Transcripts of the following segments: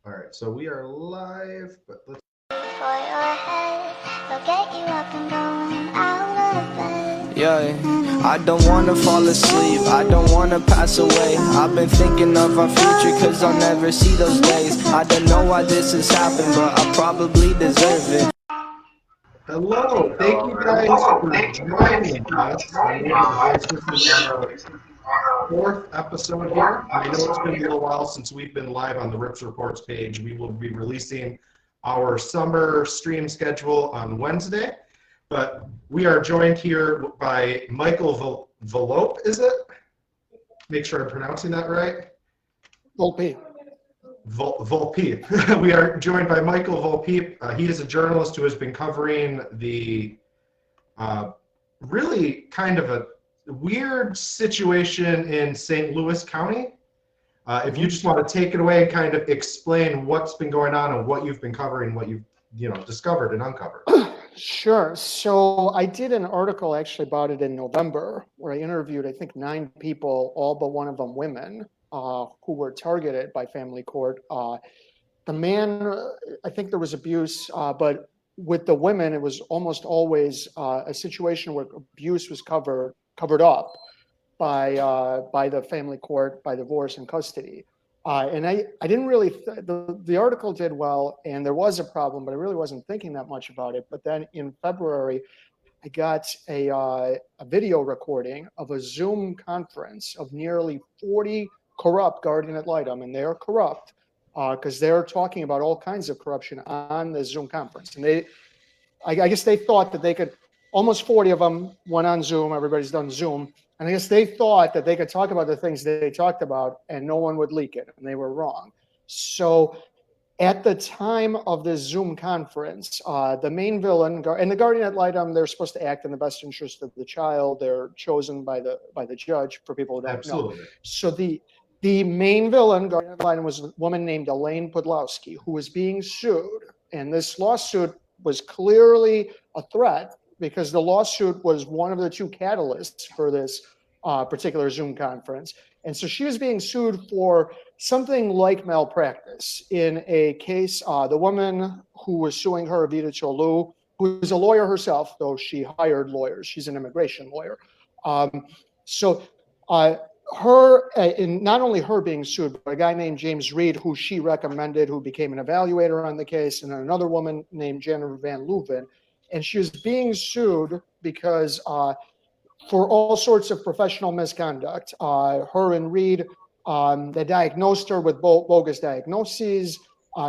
All right, so we are live, but let's. For your head, they'll get you up and going out of bed. Yeah, I don't wanna fall asleep, I don't wanna pass away. I've been thinking of our future cause I'll never see those days. I don't know why this has happened, but I probably deserve it. Hello, thank you guys for joining us. This is our fourth episode here. I know it's been a little while since we've been live on the Rips Reports page. We will be releasing our summer stream schedule on Wednesday, but we are joined here by Michael Volpe, is it? Make sure I'm pronouncing that right. Volpe. Volpe. We are joined by Michael Volpe. He is a journalist who has been covering the really kind of a weird situation in St. Louis County. If you just want to take it away and kind of explain what's been going on and what you've been covering, what you've discovered and uncovered. Sure. So I did an article actually about it in November where I interviewed, I think, 9 people, all but one of them women, who were targeted by family court. The man, I think there was abuse, but with the women, it was almost always a situation where abuse was covered up by the family court, by divorce and custody. And I didn't really, the article did well, and there was a problem, but I really wasn't thinking that much about it. But then in February, I got a video recording of a Zoom conference of nearly 40 corrupt guardian ad litem, and they're corrupt because they're talking about all kinds of corruption on the Zoom conference. And I guess they thought that they could, almost 40 of them went on Zoom, everybody's done Zoom, and I guess they thought that they could talk about the things they talked about and no one would leak it, and they were wrong. So at the time of this Zoom conference, the main villain, and the guardian ad litem, they're supposed to act in the best interest of the child. They're chosen by the judge, for people who don't Absolutely. know. So the main villain, guardian ad litem, was a woman named Elaine Podlowski, who was being sued. And this lawsuit was clearly a threat because the lawsuit was one of the 2 catalysts for this particular Zoom conference. And so she was being sued for something like malpractice in a case. The woman who was suing her, Evita Cholu, who is a lawyer herself, though she hired lawyers. She's an immigration lawyer. And not only her being sued, but a guy named James Reed, who she recommended, who became an evaluator on the case, and another woman named Jennifer Van Leuven. And she was being sued because for all sorts of professional misconduct. Her and Reed, they diagnosed her with bogus diagnoses.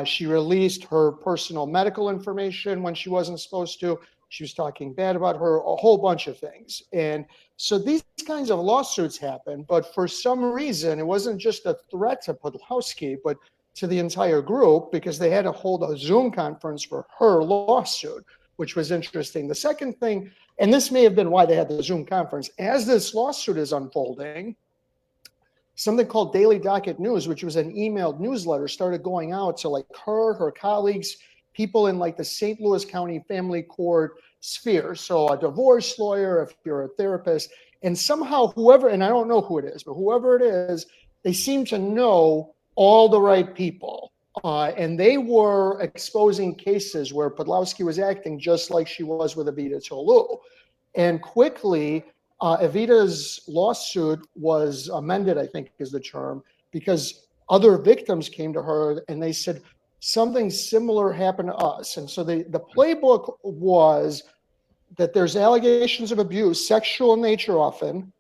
She released her personal medical information when she wasn't supposed to. She was talking bad about her, a whole bunch of things. And so these kinds of lawsuits happen, but for some reason, it wasn't just a threat to Podlowski, but to the entire group, because they had to hold a Zoom conference for her lawsuit, which was interesting. The second thing, and this may have been why they had the Zoom conference, as this lawsuit is unfolding, something called Daily Docket News, which was an emailed newsletter, started going out to like her colleagues, people in like the St. Louis County family court sphere. So a divorce lawyer, if you're a therapist, and somehow whoever, and I don't know who it is, but whoever it is, they seem to know all the right people. And they were exposing cases where Podlowski was acting just like she was with Evita Cholu. And quickly, Evita's lawsuit was amended, I think is the term, because other victims came to her and they said, something similar happened to us. And so the playbook was that there's allegations of abuse, sexual in nature often,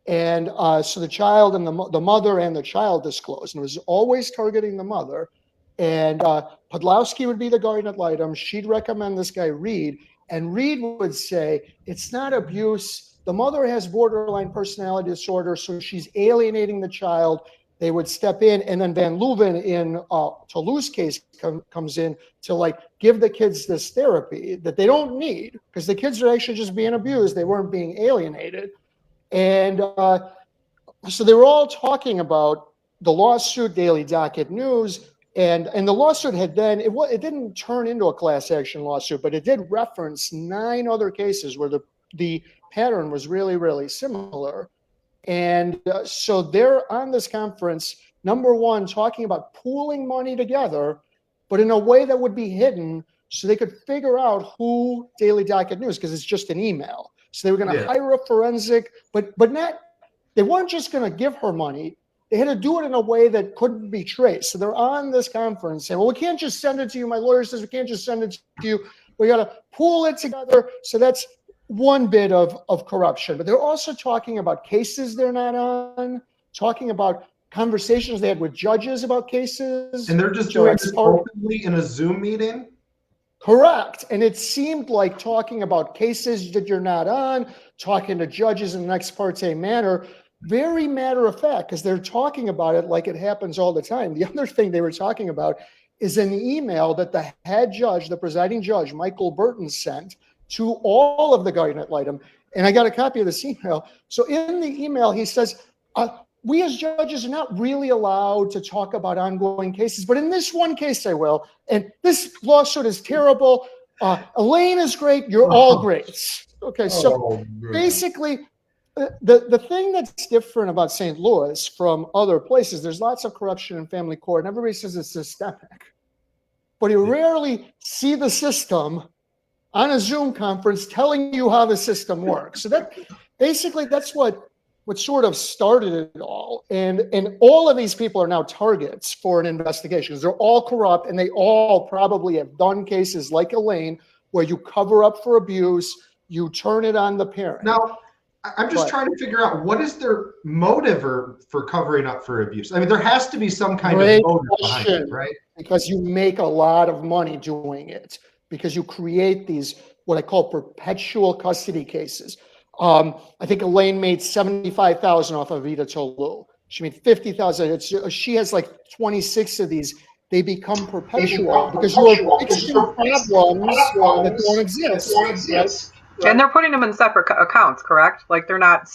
and so the child and the mother and the child disclosed. And it was always targeting the mother. And Podlowski would be the guardian ad litem. She'd recommend this guy, Reed. And Reed would say, it's not abuse. The mother has borderline personality disorder, so she's alienating the child. They would step in. And then Van Leuven in Cholu's case comes in to like give the kids this therapy that they don't need because the kids are actually just being abused. They weren't being alienated. And so they were all talking about the lawsuit, Daily Docket News. And the lawsuit had then, it didn't turn into a class action lawsuit, but it did reference 9 other cases where the pattern was really, really similar. And so they're on this conference number one, talking about pooling money together, but in a way that would be hidden so they could figure out who Daily Docket knew, because it's just an email. So they were going to hire a forensic, but not, they weren't just going to give her money. They had to do it in a way that couldn't be traced. So they're on this conference saying, well, we can't just send it to you. My lawyer says we can't just send it to you. We got to pool it together. So that's one bit of corruption. But they're also talking about cases they're not on, talking about conversations they had with judges about cases. And they're just doing this openly in a Zoom meeting? Correct. And it seemed like talking about cases that you're not on, talking to judges in an ex parte manner, very matter of fact, because they're talking about it like it happens all the time. The other thing they were talking about is an email that the head judge, the presiding judge, Michael Burton, sent to all of the guardian ad litem. And I got a copy of this email. So in the email, he says, we as judges are not really allowed to talk about ongoing cases, but in this one case I will. And this lawsuit is terrible. Elaine is great. You're all great. Okay, so basically, the thing that's different about St. Louis from other places, there's lots of corruption in family court, and everybody says it's systemic. But you rarely see the system on a Zoom conference telling you how the system works. So that basically that's what sort of started it all. And all of these people are now targets for an investigation because they're all corrupt, and they all probably have done cases like Elaine where you cover up for abuse, you turn it on the parent. Now, I'm just trying to figure out what is their motive for covering up for abuse. I mean, there has to be some kind of motive behind it, right? Because you make a lot of money doing it, because you create these, what I call perpetual custody cases. I think Elaine made $75,000 off of Vida Tolu. She made $50,000. She has like 26 of these. They become perpetual because you are fixing problems that don't exist. And they're putting them in separate accounts, correct? Like they're not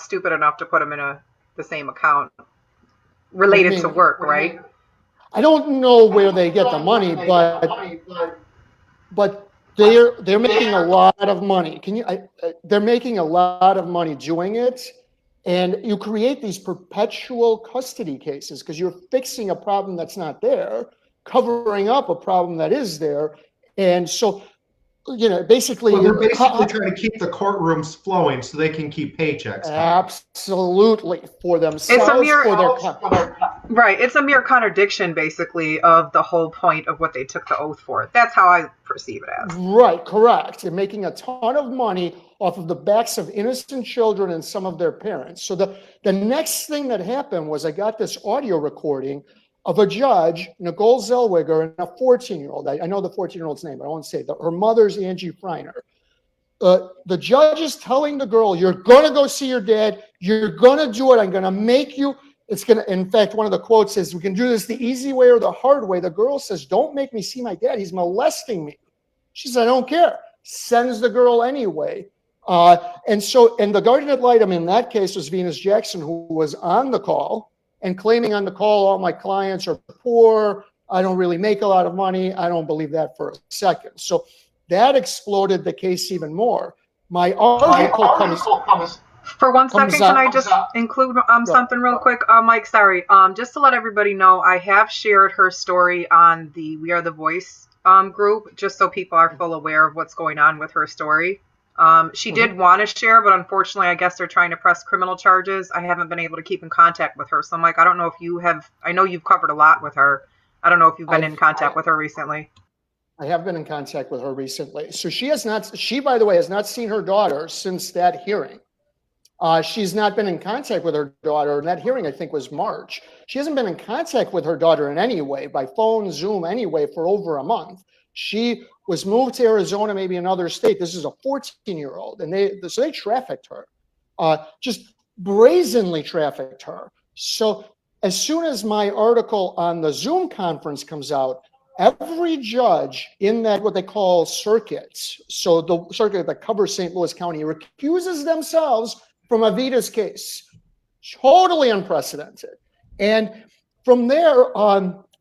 stupid enough to put them in the same account related to work, right? I don't know where they get the money, but they're making a lot of money. They're making a lot of money doing it, and you create these perpetual custody cases because you're fixing a problem that's not there, covering up a problem that is there, and so. Basically, they're basically trying to keep the courtrooms flowing so they can keep paychecks. Absolutely, for themselves, right. It's a mere contradiction, basically, of the whole point of what they took the oath for. That's how I perceive it as. Right, correct. They're making a ton of money off of the backs of innocent children and some of their parents. So the next thing that happened was I got this audio recording of a judge, Nicole Zellweger, and a 14-year-old. I know the 14-year-old's name, but I won't say that. Her mother's Angie Freiner. The judge is telling the girl, you're going to go see your dad. You're going to do it. I'm going to make you. It's going to, in fact, one of the quotes is, we can do this the easy way or the hard way. The girl says, don't make me see my dad. He's molesting me. She says, I don't care. Sends the girl anyway. And the guardian ad litem in that case was Venus Jackson, who was on the call and claiming on the call, all my clients are poor. I don't really make a lot of money. I don't believe that for a second. So that exploded the case even more. My article comes. For 1 second, can I just include something real quick? Mike, sorry. Just to let everybody know, I have shared her story on the We Are the Voice group, just so people are full aware of what's going on with her story. She did want to share, but unfortunately, I guess they're trying to press criminal charges. I haven't been able to keep in contact with her. So, Mike, I don't know if you have. I know you've covered a lot with her. I don't know if you've been in contact with her recently. I have been in contact with her recently. So she, by the way, has not seen her daughter since that hearing. She's not been in contact with her daughter. And that hearing, I think, was March. She hasn't been in contact with her daughter in any way, by phone, Zoom, anyway, for over a month. She was moved to Arizona, maybe another state. This is a 14-year-old, and they trafficked her, just brazenly trafficked her. So as soon as my article on the Zoom conference comes out, every judge in that what they call circuits, so the circuit that covers St. Louis County, recuses themselves from Avita's case. Totally unprecedented. And from there,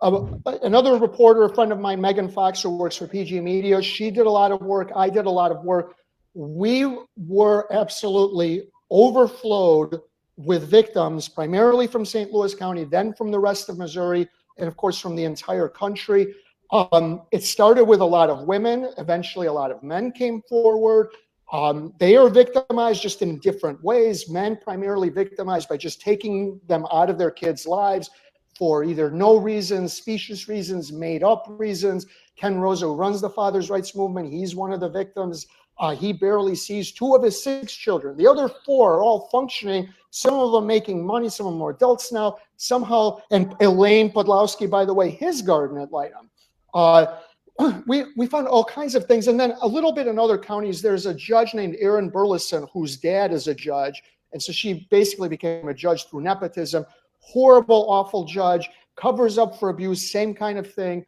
another reporter, a friend of mine, Megan Fox, who works for PG Media, she did a lot of work. I did a lot of work. We were absolutely overflowed with victims primarily from St. Louis County, then from the rest of Missouri, and of course from the entire country. It started with a lot of women. Eventually, a lot of men came forward. They are victimized just in different ways. Men primarily victimized by just taking them out of their kids' lives for either no reasons, specious reasons, made up reasons. Ken Rosa, who runs the Fathers' Rights Movement, he's one of the victims. He barely sees 2 of his 6 children. The other 4 are all functioning, some of them making money, some of them are adults now, somehow. And Elaine Podlowski, by the way, his garden at Lightham. We found all kinds of things. And then a little bit in other counties, there's a judge named Erin Burleson, whose dad is a judge. And so she basically became a judge through nepotism. Horrible, awful judge, covers up for abuse, same kind of thing.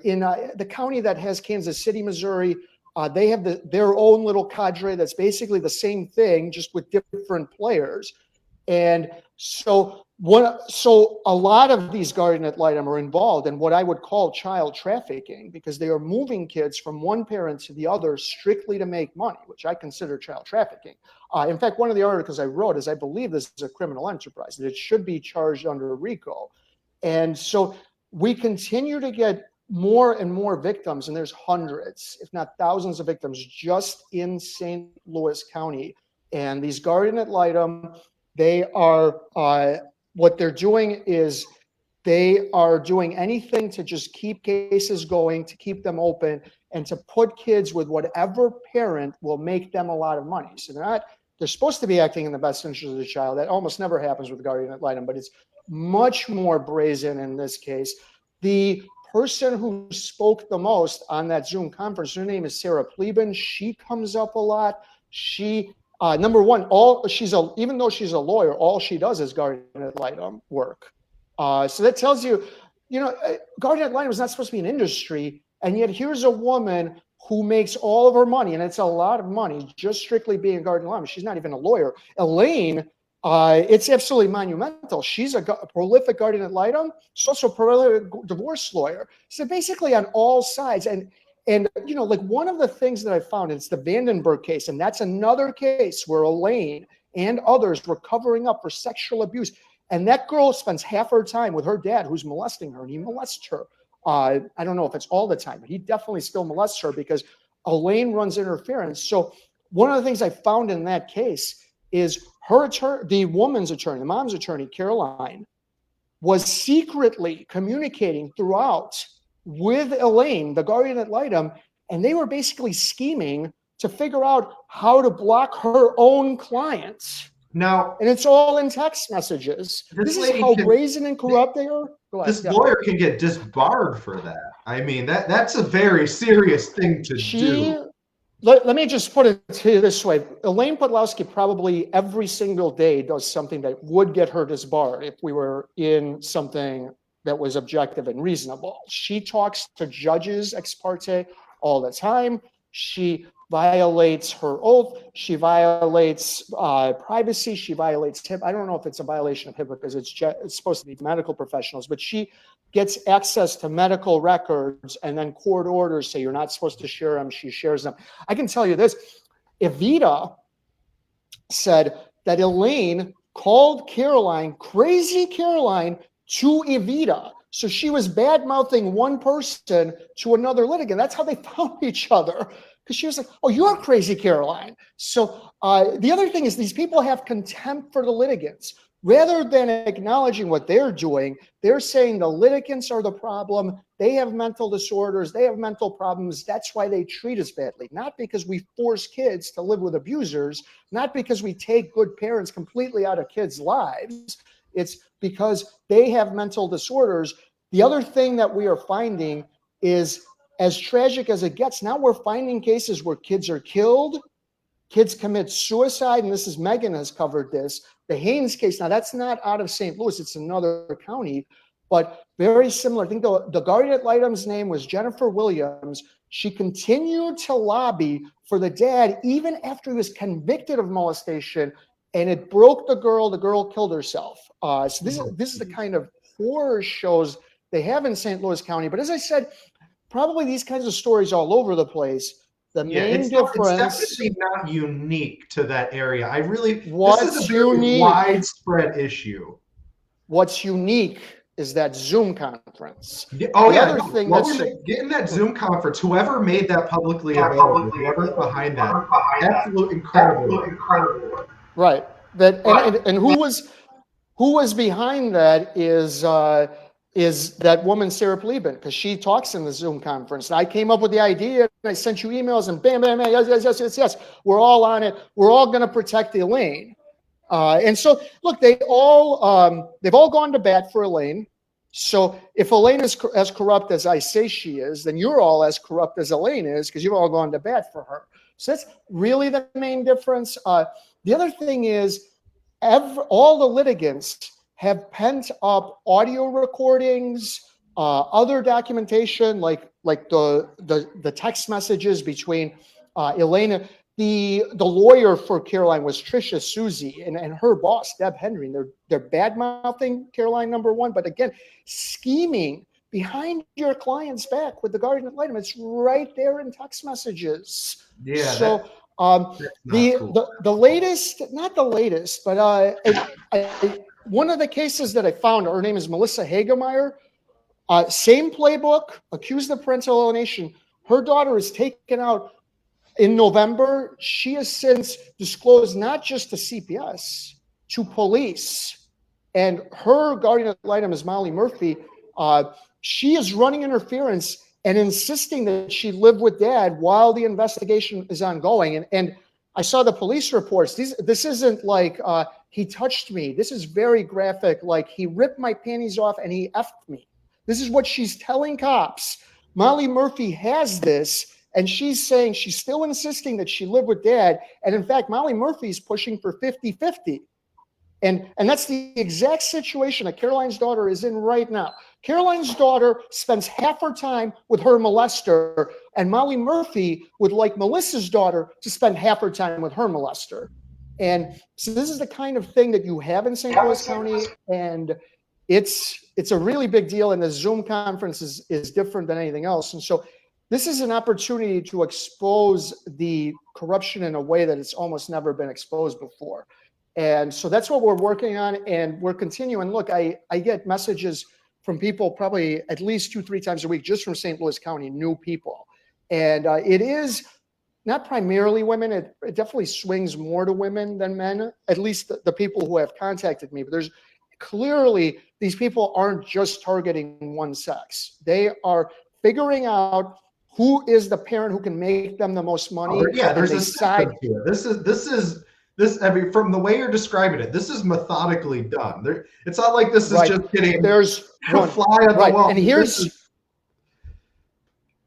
In the county that has Kansas City, Missouri, they have their own little cadre that's basically the same thing, just with different players. And so a lot of these garden at Lightham are involved in what I would call child trafficking, because they are moving kids from one parent to the other strictly to make money, which I consider child trafficking. In fact, one of the articles I wrote is I believe this is a criminal enterprise, that it should be charged under RICO. And so we continue to get more and more victims, and there's hundreds, if not thousands of victims just in St. Louis County. And these garden at Lightham, they are, what they're doing is they are doing anything to just keep cases going, to keep them open, and to put kids with whatever parent will make them a lot of money. So they're supposed to be acting in the best interest of the child. That almost never happens with Guardian ad litem, but it's much more brazen in this case. The person who spoke the most on that Zoom conference, her name is Sarah Pleben. She comes up a lot. She, number one, even though she's a lawyer, all she does is Guardian ad litem work. So that tells you, Guardian ad litem is not supposed to be an industry, and yet here's a woman who makes all of her money, and it's a lot of money, just strictly being a guardian ad litem. She's not even a lawyer. Elaine, it's absolutely monumental. She's a prolific guardian ad litem. She's also a prolific divorce lawyer. So basically on all sides. And like one of the things that I found, it's the Vandenberg case, and that's another case where Elaine and others were covering up for sexual abuse. And that girl spends half her time with her dad, who's molesting her, and he molests her. I don't know if it's all the time, but he definitely still molests her because Elaine runs interference. So one of the things I found in that case is her attorney, the woman's attorney, the mom's attorney, Caroline, was secretly communicating throughout with Elaine, the guardian ad litem, and they were basically scheming to figure out how to block her own clients. Now, and it's all in text messages. This is how brazen and corrupt they are. This lawyer can get disbarred for that. I mean, that's a very serious thing to do. Let me just put it to you this way. Elaine Podlowski probably every single day does something that would get her disbarred if we were in something that was objective and reasonable. She talks to judges ex parte all the time. She violates her oath. She violates privacy. She violates HIPAA. I don't know if it's a violation of HIPAA because it's supposed to be medical professionals, but she gets access to medical records, and then court orders say you're not supposed to share them. She shares them. I can tell you this. Evita said that Elaine called Caroline, crazy Caroline, to Evita. So she was bad-mouthing one person to another litigant. That's how they found each other. Because she was like, oh, you're crazy, Caroline. So the other thing is these people have contempt for the litigants. Rather than acknowledging what they're doing, they're saying the litigants are the problem. They have mental disorders. They have mental problems. That's why they treat us badly. Not because we force kids to live with abusers. Not because we take good parents completely out of kids' lives. It's because they have mental disorders. The other thing that we are finding is, as tragic as it gets, now we're finding cases where kids are killed, kids commit suicide, and this is, Megan has covered this. The Haynes case, now that's not out of St. Louis, it's another county, but very similar. I think the guardian ad litem's name was Jennifer Williams. She continued to lobby for the dad even after he was convicted of molestation, and it broke the girl. The girl killed herself. So this is the kind of horror shows they have in St. Louis County. But as I said, probably these kinds of stories all over the place. The Yeah, main it's difference. definitely not unique to that area. This What's is a very unique? widespread issue. What's unique is that Zoom conference. Oh The yeah, other thing that's getting that Zoom conference, whoever made that publicly available, whoever's behind that, absolute incredible. right. That and who was behind that is that woman Sarah Palin, because she talks in the Zoom conference. And I came up with the idea, and I sent you emails, and bam, bam, bam, yes. We're all on it. We're all going to protect Elaine. And so, look, they've all gone to bat for Elaine. So if Elaine is as corrupt as I say she is, then you're all as corrupt as Elaine is, because you've all gone to bat for her. So that's really the main difference. The other thing is, all the litigants have pent up audio recordings, other documentation, like the text messages between Elaine. The lawyer for Caroline was Tricia Susie, and her boss, Deb Henry. They're bad-mouthing Caroline, number one, but again, scheming behind your client's back with the guardian ad litem. It's right there in text messages. Yeah. So cool. the latest, not the latest, but one of the cases that I found, her name is Melissa Hagemeyer. Same playbook, accused of parental alienation. Her daughter is taken out in November. She has since disclosed not just to CPS, to police. And her guardian ad litem is Molly Murphy. She is running interference and insisting that she live with dad while the investigation is ongoing. And I saw the police reports. This isn't like he touched me. This is very graphic. Like, he ripped my panties off and he effed me. This is what she's telling cops. Molly Murphy has this. And she's saying, she's still insisting that she live with dad. And in fact, Molly Murphy's pushing for 50-50. And that's the exact situation that Caroline's daughter is in right now. Caroline's daughter spends half her time with her molester, and Molly Murphy would like Melissa's daughter to spend half her time with her molester. And so this is the kind of thing that you have in St. Louis County, and it's a really big deal. And the Zoom conference is different than anything else. And so this is an opportunity to expose the corruption in a way that it's almost never been exposed before. And so that's what we're working on, and we're continuing. Look, I get messages from people probably at least 2-3 times a week just from St. Louis County, new people. And it is not primarily women. It definitely swings more to women than men, at least the people who have contacted me. But there's clearly, these people aren't just targeting one sex. They are figuring out who is the parent who can make them the most money. Yeah, there's a side here. This, I mean, from the way you're describing it, this is methodically done. It's not like this is just getting there's a fly on the wall. And here's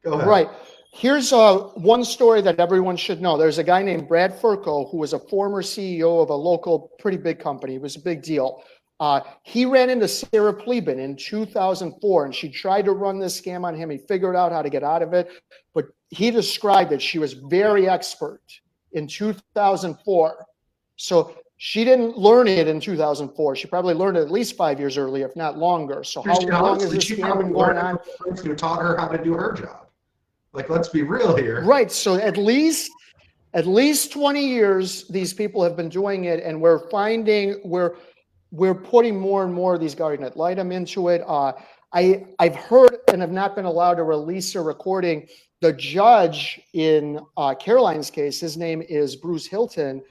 go ahead. Right. Here's one story that everyone should know. There's a guy named Brad Furco, who was a former CEO of a local pretty big company. It was a big deal. He ran into Sarah Palin in 2004, and she tried to run this scam on him. He figured out how to get out of it, but he described that she was very expert in 2004. So she didn't learn it in 2004. She probably learned it at least 5 years early, if not longer. So how long is this scam been going on? Who taught her how to do her job? Like, let's be real here. Right. So at least 20 years, these people have been doing it, and we're putting more and more of these guardian ad litem into it. I've heard and have not been allowed to release a recording. The judge in Caroline's case, his name is Bruce Hilton,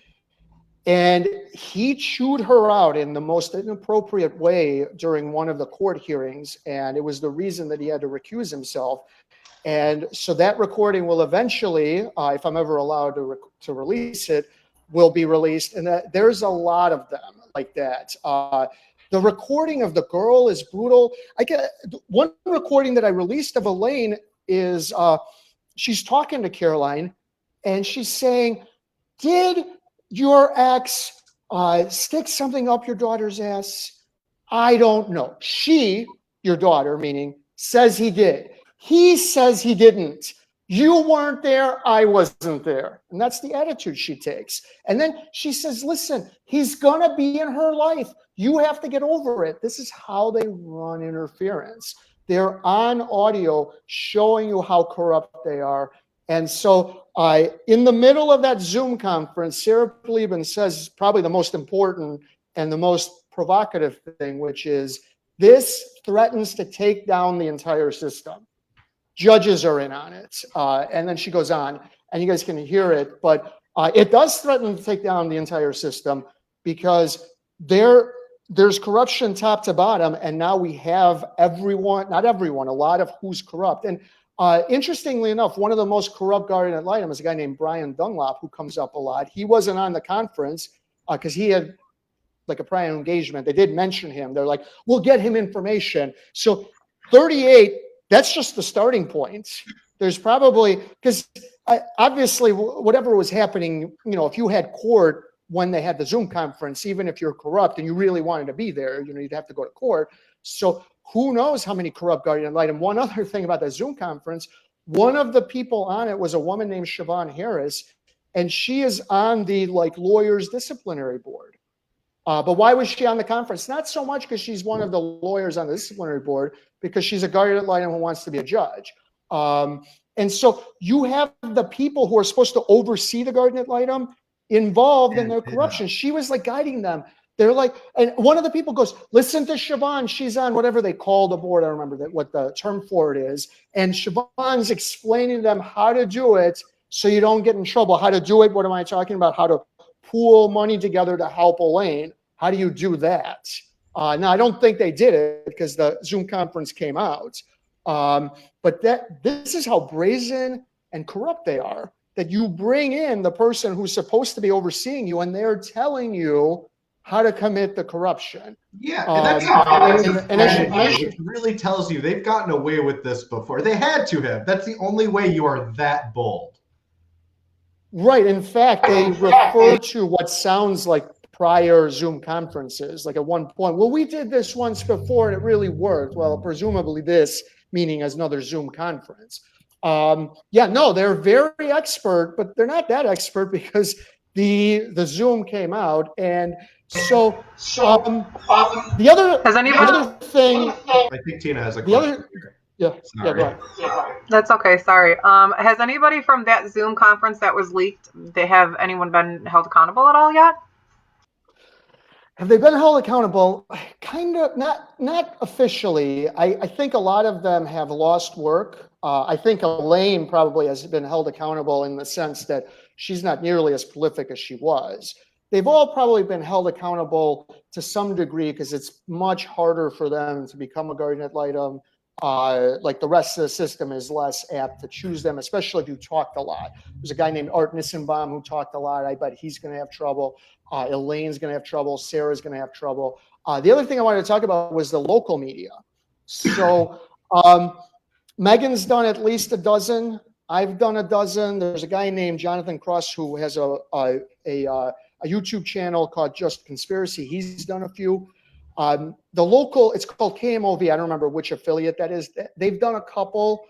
and he chewed her out in the most inappropriate way during one of the court hearings, and it was the reason that he had to recuse himself. And so that recording will eventually, if I'm ever allowed to release it, will be released. And there's a lot of them like that. The recording of the girl is brutal. I get one recording that I released of Elaine is she's talking to Caroline, and she's saying, "Did your ex stick something up your daughter's ass?" "I don't know." She, your daughter, meaning, says he did. He says he didn't. You weren't there. I wasn't there. And that's the attitude she takes. And then she says, listen, he's going to be in her life. You have to get over it. This is how they run interference. They're on audio showing you how corrupt they are. And so in the middle of that Zoom conference, Sarah Paleben says probably the most important and the most provocative thing, which is this threatens to take down the entire system. Judges are in on it. And then she goes on, and you guys can hear it, but it does threaten to take down the entire system because there's corruption top to bottom, and now we have everyone, not everyone, a lot of who's corrupt. And interestingly enough, one of the most corrupt guardian ad litem is a guy named Brian Dunlop, who comes up a lot. He wasn't on the conference because he had like a prior engagement. They did mention him. They're like, we'll get him information. So 38, that's just the starting point. There's probably, because obviously whatever was happening, if you had court when they had the Zoom conference, even if you're corrupt and you really wanted to be there, you'd have to go to court. So who knows how many corrupt guardian ad litem. One other thing about the Zoom conference, one of the people on it was a woman named Siobhan Harris, and she is on the lawyers disciplinary board. But why was she on the conference? Not so much because she's one of the lawyers on the disciplinary board, because she's a guardian ad litem who wants to be a judge. And so you have the people who are supposed to oversee the guardian ad litem involved in their corruption. She was guiding them. They're and one of the people goes, listen to Siobhan. She's on whatever they call the board. I don't remember what the term for it is. And Siobhan's explaining to them how to do it so you don't get in trouble. How to do it. What am I talking about? How to pool money together to help Elaine. How do you do that? Now, I don't think they did it because the Zoom conference came out. But this is how brazen and corrupt they are, that you bring in the person who's supposed to be overseeing you, and they're telling you how to commit the corruption. Yeah, it really tells you they've gotten away with this before. They had to have. That's the only way you are that bold. Right. In fact, they refer to what sounds like prior Zoom conferences. At one point, well, we did this once before and it really worked. Well, presumably this meaning as another Zoom conference. They're very expert, but they're not that expert because the Zoom came out. And so the other thing, I think Tina has a question. Go ahead. That's okay. Sorry. Has anybody from that Zoom conference that was leaked, have anyone been held accountable at all yet? Have they been held accountable? Kind of, not officially. I think a lot of them have lost work. I think Elaine probably has been held accountable in the sense that she's not nearly as prolific as she was. They've all probably been held accountable to some degree because it's much harder for them to become a guardian ad litem. The rest of the system is less apt to choose them, especially if you talked a lot. There's a guy named Art Nissenbaum who talked a lot. I bet he's going to have trouble. Elaine's going to have trouble. Sarah's going to have trouble. The other thing I wanted to talk about was the local media. So Megan's done at least a dozen. I've done a dozen. There's a guy named Jonathan Cross who has a YouTube channel called Just Conspiracy. He's done a few. The local, it's called KMOV. I don't remember which affiliate that is. They've done a couple.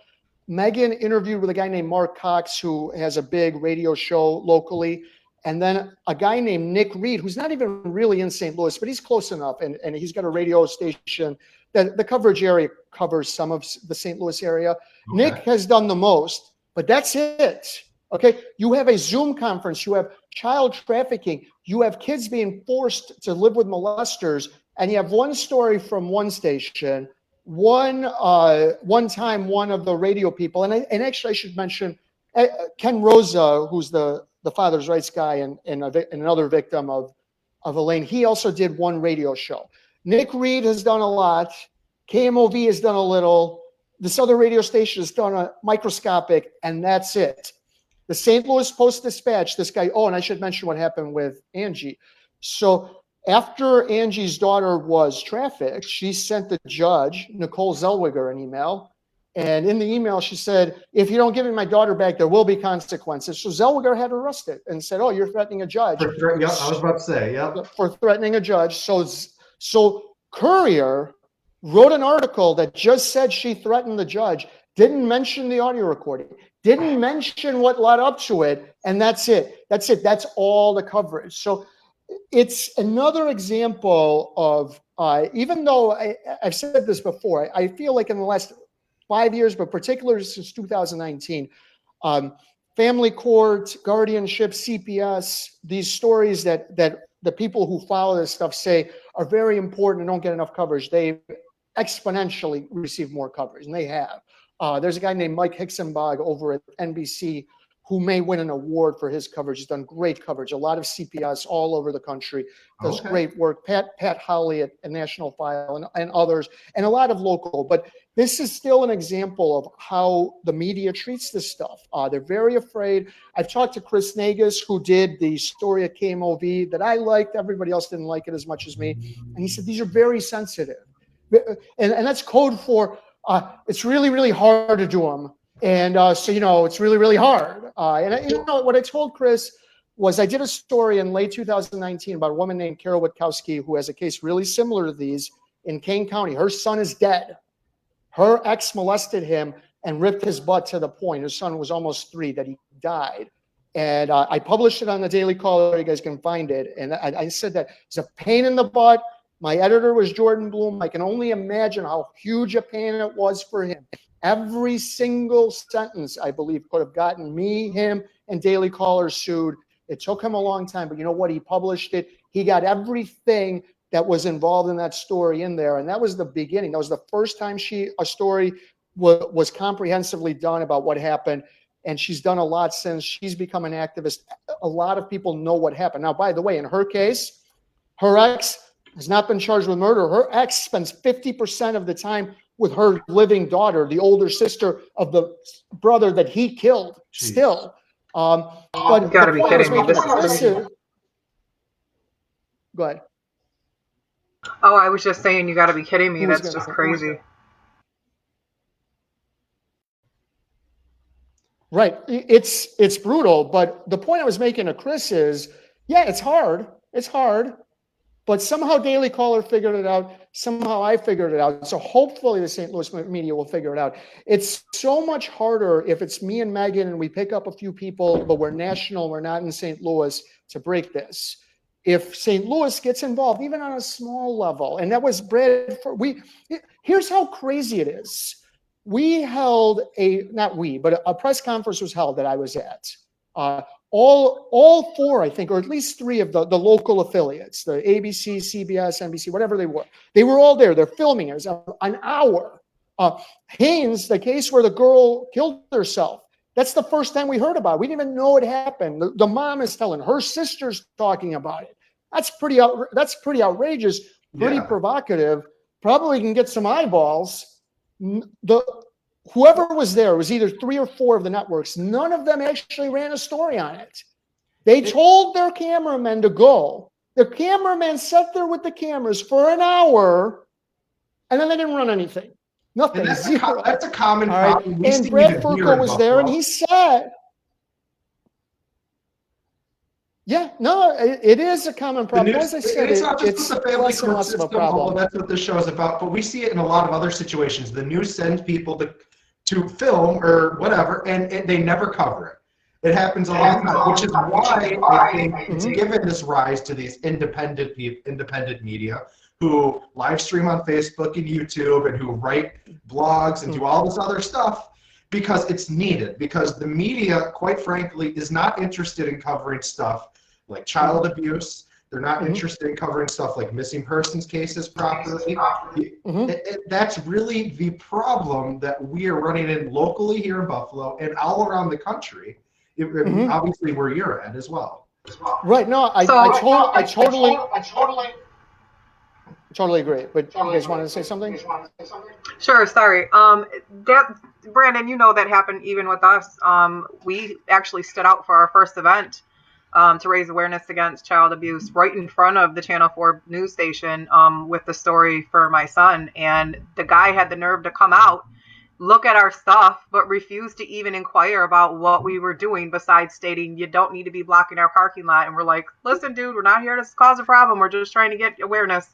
Megan interviewed with a guy named Mark Cox, who has a big radio show locally. And then a guy named Nick Reed, who's not even really in St. Louis, but he's close enough. And he's got a radio station that the coverage area covers some of the St. Louis area. Okay. Nick has done the most, but that's it. Okay. You have a Zoom conference. You have child trafficking. You have kids being forced to live with molesters. And you have one story from one station, one time one of the radio people, and actually I should mention Ken Rosa, who's the father's rights guy and another victim of Elaine. He also did one radio show. Nick Reed has done a lot. KMOV has done a little. This other radio station has done a microscopic, and that's it. The St. Louis Post-Dispatch, this guy, and I should mention what happened with Angie. So after Angie's daughter was trafficked, she sent the judge, Nicole Zellweger, an email. And in the email, she said, if you don't give me my daughter back, there will be consequences. So Zellweger had arrested and said, you're threatening a judge. I was about to say, for threatening a judge. So Courier wrote an article that just said she threatened the judge, didn't mention the audio recording, didn't mention what led up to it, and that's it. That's all the coverage. So it's another example of, even though I've said this before, I feel like in the last 5 years, but particularly since 2019, Family court, guardianship, CPS, these stories that the people who follow this stuff say are very important and don't get enough coverage. They exponentially receive more coverage, and they have. There's a guy named Mike Hixenbach over at NBC who may win an award for his coverage. He's done great coverage, a lot of CPS all over the country, does great work. Pat Howley at National File and others, and a lot of local. But this is still an example of how the media treats this stuff. They're very afraid. I've talked to Chris Nagus, who did the story at KMOV that I liked. Everybody else didn't like it as much as me. And he said, these are very sensitive. And that's code for it's really, really hard to do them. And so, it's really, really hard. What I told Chris was I did a story in late 2019 about a woman named Carol Witkowski who has a case really similar to these in Kane County. Her son is dead. Her ex molested him and ripped his butt to the point, his son was almost 3, that he died. And I published it on the Daily Caller. You guys can find it. And I said that it's a pain in the butt. My editor was Jordan Bloom. I can only imagine how huge a pain it was for him. Every single sentence, I believe, could have gotten me, him, and Daily Caller sued. It took him a long time, but you know what? He published it. He got everything that was involved in that story in there, and that was the beginning. That was the first time a story was comprehensively done about what happened, and she's done a lot since. She's become an activist. A lot of people know what happened. Now, by the way, in her case, her ex has not been charged with murder. Her ex spends 50% of the time with her living daughter, the older sister of the brother that he killed. Jeez. Still, but you gotta be kidding me. Go ahead. Oh, I was just saying, you gotta be kidding me. That's just crazy. Right. It's brutal. But the point I was making to Chris is, yeah, it's hard. It's hard. But somehow Daily Caller figured it out. Somehow I figured it out. So hopefully the St. Louis media will figure it out. It's so much harder if it's me and Megan and we pick up a few people, but we're national, we're not in St. Louis, to break this. If St. Louis gets involved, even on a small level, and that was Bradford, here's how crazy it is. We held a press conference was held that I was at. All 4, I think, or at least 3 of the local affiliates, the ABC, CBS, NBC, whatever they were all there. They're filming. It was an hour. Haynes, the case where the girl killed herself, that's the first time we heard about it. We didn't even know it happened. The mom is telling, her sister's talking about it. That's pretty outrageous, pretty provocative. Probably can get some eyeballs. Whoever was there, was either 3 or 4 of the networks. None of them actually ran a story on it. They told their cameramen to go. The cameraman sat there with the cameras for an hour, and then they didn't run anything. Nothing. That's a common problem. Right? And Brad Furco was there, and he said, yeah, no, it is a common problem. As I said, it's not just the family less and court less of a system, problem. that's what this show is about, but we see it in a lot of other situations. The news sends people to film or whatever, and they never cover it. It happens a lot, which is why I think it's given this rise to these independent media who live stream on Facebook and YouTube and who write blogs and do all this other stuff, because it's needed. Because the media, quite frankly, is not interested in covering stuff like child abuse. They're not interested in covering stuff like missing persons cases properly. That's really the problem that we are running in locally here in Buffalo and all around the country. Obviously, where you're at as well. Right. No, I totally agree. But you guys wanted to say something? Sure. Sorry. That Brandon, you know that happened even with us. We actually stood out for our first event to raise awareness against child abuse right in front of the Channel 4 news station with the story for my son. And the guy had the nerve to come out, look at our stuff, but refuse to even inquire about what we were doing besides stating, you don't need to be blocking our parking lot. And we're like, listen, dude, we're not here to cause a problem. We're just trying to get awareness.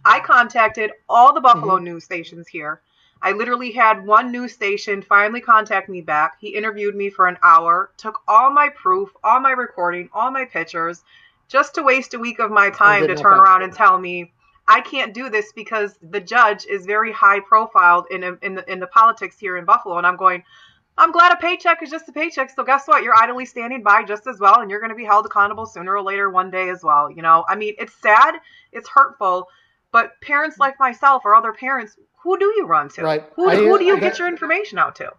I contacted all the Buffalo news stations here. I literally had one news station finally contact me back. He interviewed me for an hour, took all my proof, all my recording, all my pictures, just to waste a week of my time to turn around and tell me, I can't do this because the judge is very high profiled in the politics here in Buffalo. And I'm going, I'm glad a paycheck is just a paycheck. So guess what? You're idly standing by just as well, and you're going to be held accountable sooner or later one day as well. I mean, it's sad, it's hurtful, but parents like myself or other parents, who do you run to? Right. Who do you get your information out to?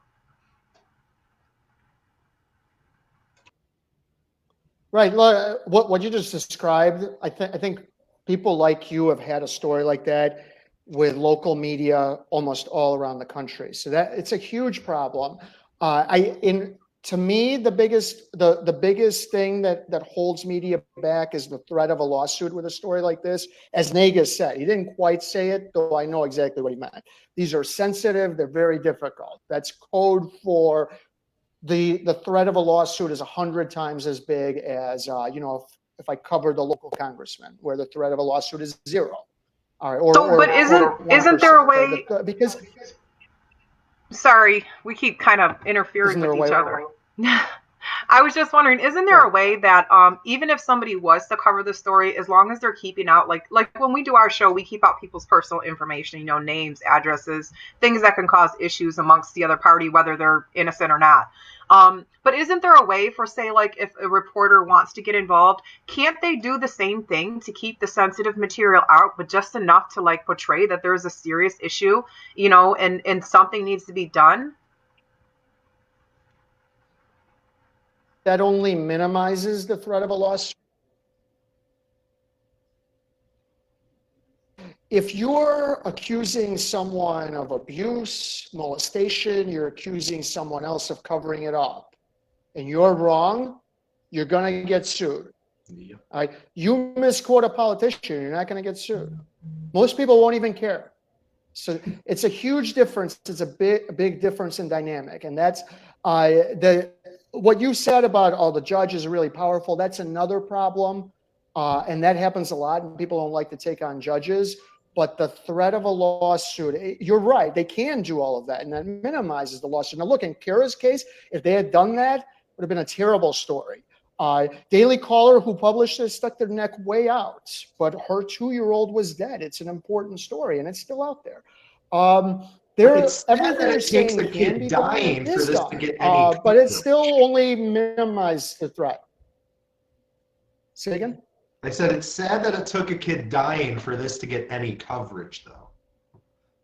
Right. Look, what you just described, I think people like you have had a story like that with local media almost all around the country. So that it's a huge problem. To me, the biggest thing that holds media back is the threat of a lawsuit with a story like this. As Nagus said, he didn't quite say it, though I know exactly what he meant. These are sensitive, they're very difficult. That's code for the threat of a lawsuit is 100 times as big as if I covered the local congressman, where the threat of a lawsuit is 0. All right, but isn't there a way? Because sorry, we keep kind of interfering with each other. I was just wondering, isn't there a way that even if somebody was to cover the story, as long as they're keeping out, like when we do our show, we keep out people's personal information, names, addresses, things that can cause issues amongst the other party, whether they're innocent or not. But isn't there a way for, say, like if a reporter wants to get involved, can't they do the same thing to keep the sensitive material out, but just enough to like portray that there's a serious issue, and something needs to be done? That only minimizes the threat of a lawsuit. If you're accusing someone of abuse, molestation, you're accusing someone else of covering it up, and you're wrong, you're going to get sued. Yeah. All right? You misquote a politician, you're not going to get sued. Most people won't even care. So it's a huge difference. It's a big difference in dynamic, and that's what you said about all the judges are really powerful. That's another problem, and that happens a lot, and people don't like to take on judges. But the threat of a lawsuit, you're right, they can do all of that, and that minimizes the lawsuit. Now, look, in Kara's case, if they had done that, it would have been a terrible story. Daily Caller, who published this, stuck their neck way out, but her 2-year-old was dead. It's an important story, and it's still out there. Everything you're saying a kid dying for this to get any but it still only minimized the threat. Say again? I said it's sad that it took a kid dying for this to get any coverage, though.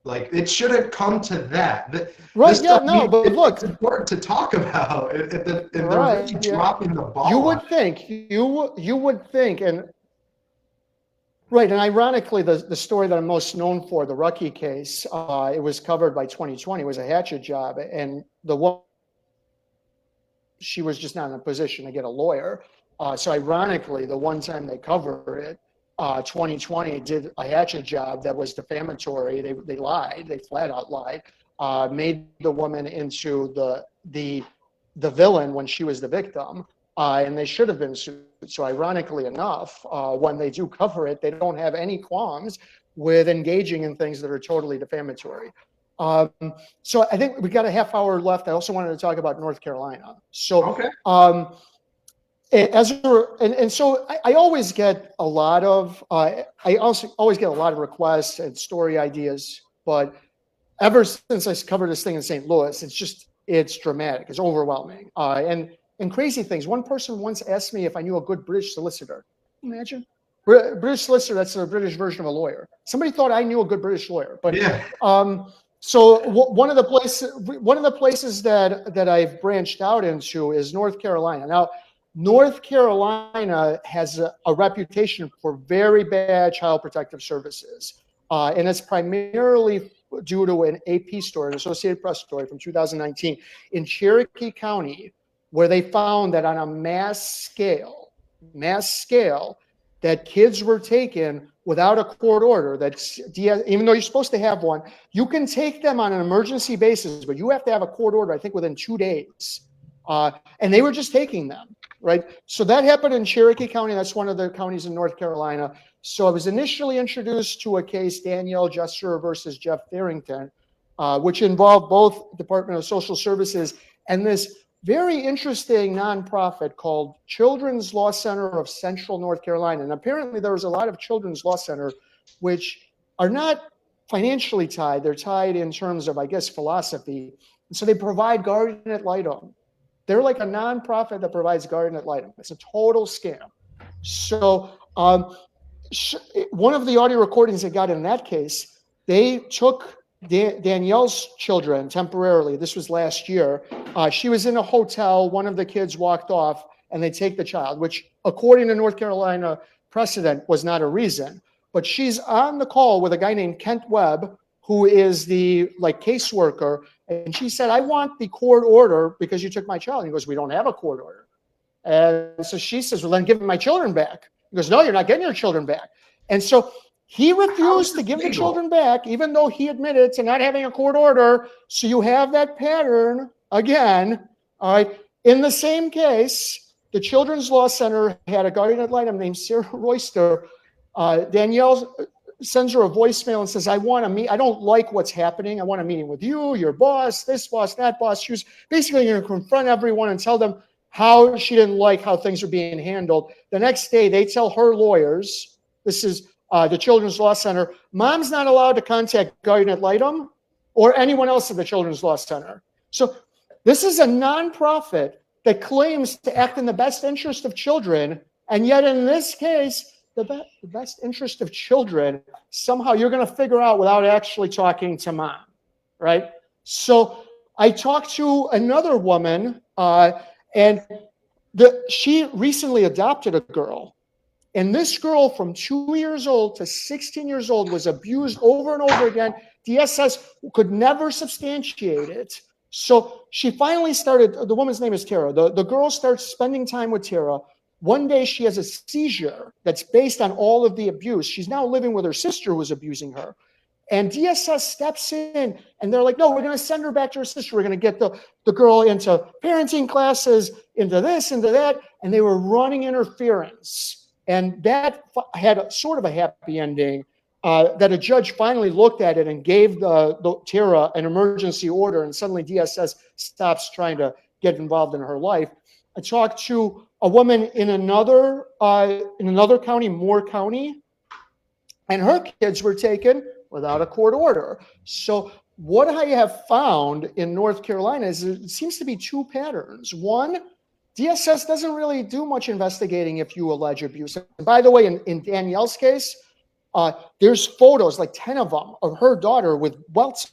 Like, it shouldn't come to that. Right, yeah, no, but look. It's important to talk about, and they're right, really dropping the ball. You would think, and right, and ironically, the story that I'm most known for, the Rucky case, it was covered by 2020. It was a hatchet job, and the woman, she was just not in a position to get a lawyer. So ironically, the one time they covered it, 2020 did a hatchet job that was defamatory. They lied. They flat out lied. Made the woman into the villain when she was the victim, and they should have been sued. So ironically enough, when they do cover it, they don't have any qualms with engaging in things that are totally defamatory. So I think we got a half hour left. I also wanted to talk about North Carolina. So, okay. So I always get a lot of always get a lot of requests and story ideas, but ever since I covered this thing in St. Louis, it's dramatic, it's overwhelming, and crazy things. One person once asked me if I knew a good British solicitor. Imagine British solicitor, that's a British version of a lawyer. Somebody thought I knew a good British lawyer, but yeah. So one of the places that I've branched out into is North Carolina. Now, North Carolina has a reputation for very bad child protective services, and it's primarily due to an AP story, an Associated Press story from 2019 in Cherokee County, where they found that on a mass scale, that kids were taken without a court order. Even though you're supposed to have one, you can take them on an emergency basis, but you have to have a court order, I think, within 2 days. And they were just taking them, right? So that happened in Cherokee County. That's one of the counties in North Carolina. So I was initially introduced to a case, Danielle Jesser versus Jeff Tharrington, which involved both Department of Social Services and this very interesting nonprofit called Children's Law Center of Central North Carolina. And apparently there was a lot of Children's Law Center which are not financially tied. They're tied in terms of, I guess, philosophy. And so they provide guardian ad litem. They're like a nonprofit that provides guardian ad litem. It's a total scam. So one of the audio recordings they got in that case, they took Danielle's children temporarily. This was last year. She was in a hotel. One of the kids walked off, and they take the child, which according to North Carolina precedent was not a reason. But she's on the call with a guy named Kent Webb, who is the caseworker. And she said, I want the court order because you took my child. And he goes, we don't have a court order. And so she says, well, then give me my children back. He goes, no, you're not getting your children back. And so he refused to give the children back, even though he admitted to not having a court order. So you have that pattern again. All right. In the same case, the Children's Law Center had a guardian ad litem named Sarah Royster. Danielle sends her a voicemail and says, I want to meet. I don't like what's happening. I want a meeting with you, your boss, this boss, that boss. She was basically going to confront everyone and tell them how she didn't like how things were being handled. The next day, they tell her lawyers, this is the Children's Law Center, mom's not allowed to contact guardian ad litem or anyone else at the Children's Law Center. So this is a nonprofit that claims to act in the best interest of children. And yet in this case, the best interest of children, somehow you're going to figure out without actually talking to mom, right? So I talked to another woman, and she recently adopted a girl. And this girl from 2 years old to 16 years old was abused over and over again. DSS could never substantiate it. So she finally started, the woman's name is Tara. The girl starts spending time with Tara. One day she has a seizure that's based on all of the abuse. She's now living with her sister who was abusing her. And DSS steps in and they're like, no, we're going to send her back to her sister. We're going to get the girl into parenting classes, into this, into that. And they were running interference. And that had sort of a happy ending, that a judge finally looked at it and gave the Tara an emergency order. And suddenly DSS stops trying to get involved in her life. I talked to a woman in another county, Moore County, and her kids were taken without a court order. So what I have found in North Carolina is it seems to be two patterns. One, DSS doesn't really do much investigating if you allege abuse. And by the way, in Danielle's case, there's photos, like 10 of them, of her daughter with welts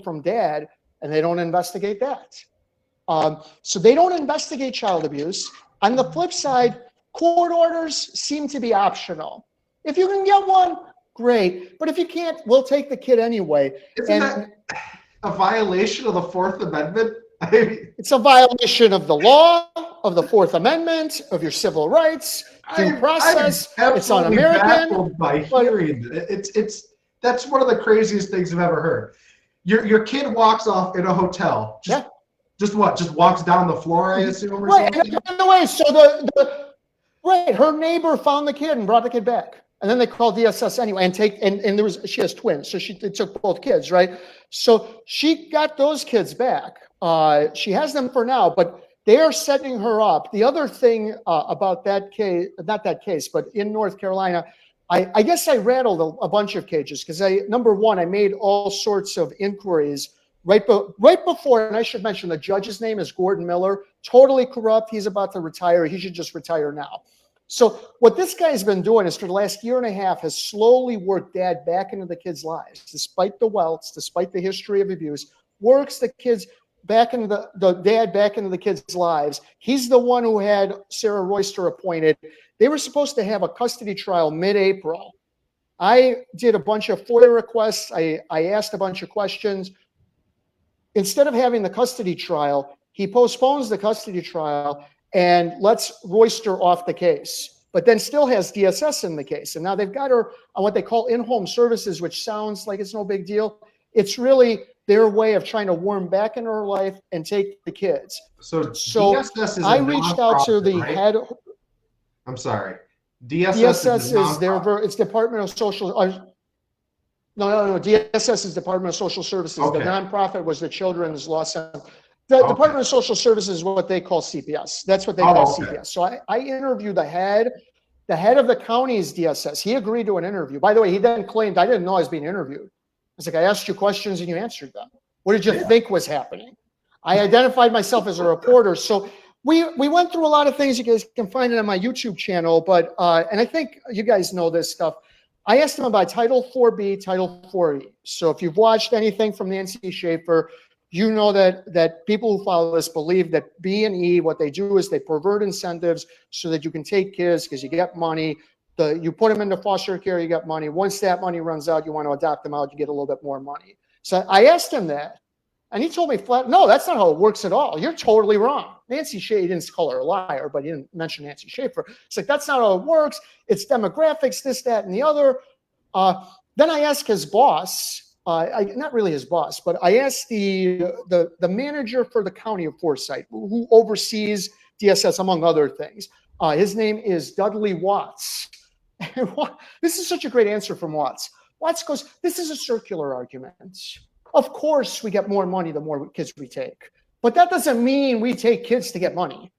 from dad, and they don't investigate that. So they don't investigate child abuse. On the flip side, court orders seem to be optional. If you can get one, great. But if you can't, we'll take the kid anyway. Isn't that a violation of the Fourth Amendment? It's a violation of the law, of the Fourth Amendment, of your civil rights, due process. It's un-American. By hearing it. That's one of the craziest things I've ever heard. Your kid walks off in a hotel. Just walks down the floor, I assume, or right. something? And by the way, so her neighbor found the kid and brought the kid back. And then they called DSS anyway and she has twins. So they took both kids, right? So she got those kids back. She has them for now, but they are setting her up. The other thing about that case, not that case, but in North Carolina, I guess I rattled a bunch of cages because number one, I made all sorts of inquiries right before, and I should mention the judge's name is Gordon Miller, totally corrupt. He's about to retire. He should just retire now. So what this guy's been doing is for the last year and a half has slowly worked dad back into the kids' lives, despite the welts, despite the history of abuse, works the kids back into the dad back into the kids' lives. He's the one who had Sarah Royster appointed. They were supposed to have a custody trial mid-April. I did a bunch of FOIA requests. I asked a bunch of questions. Instead of having the custody trial, he postpones the custody trial and lets Royster off the case, but then still has DSS in the case. And now they've got her on what they call in-home services, which sounds like it's no big deal. It's really their way of trying to worm back into her life and take the kids. So DSS is I reached out to the head. I'm sorry. DSS is it's Department of Social. No. DSS is Department of Social Services. Okay. The nonprofit was the Children's Law Center. The Department of Social Services is what they call CPS. That's what they call CPS. So I interviewed the head of the county's DSS. He agreed to an interview. By the way, he then claimed I didn't know I was being interviewed. I was like, I asked you questions and you answered them. What did you think was happening? I identified myself as a reporter. So we went through a lot of things. You guys can find it on my YouTube channel. But and I think you guys know this stuff. I asked him about Title 4B, Title 4E. So if you've watched anything from Nancy Schaefer, you know that people who follow this believe that B and E, what they do is they pervert incentives so that you can take kids because you get money. You put them into foster care, you get money. Once that money runs out, you want to adopt them out, you get a little bit more money. So I asked him that, and he told me flat, no, that's not how it works at all. You're totally wrong. Nancy Schaefer, he didn't call her a liar, but he didn't mention Nancy Schaefer. It's like, that's not how it works. It's demographics, this, that, and the other. Then I asked his boss, not really his boss, but I asked the manager for the county of Forsyth, who oversees DSS, among other things. His name is Dudley Watts. This is such a great answer from Watts. Watts goes, this is a circular argument. Of course, we get more money the more kids we take. But that doesn't mean we take kids to get money.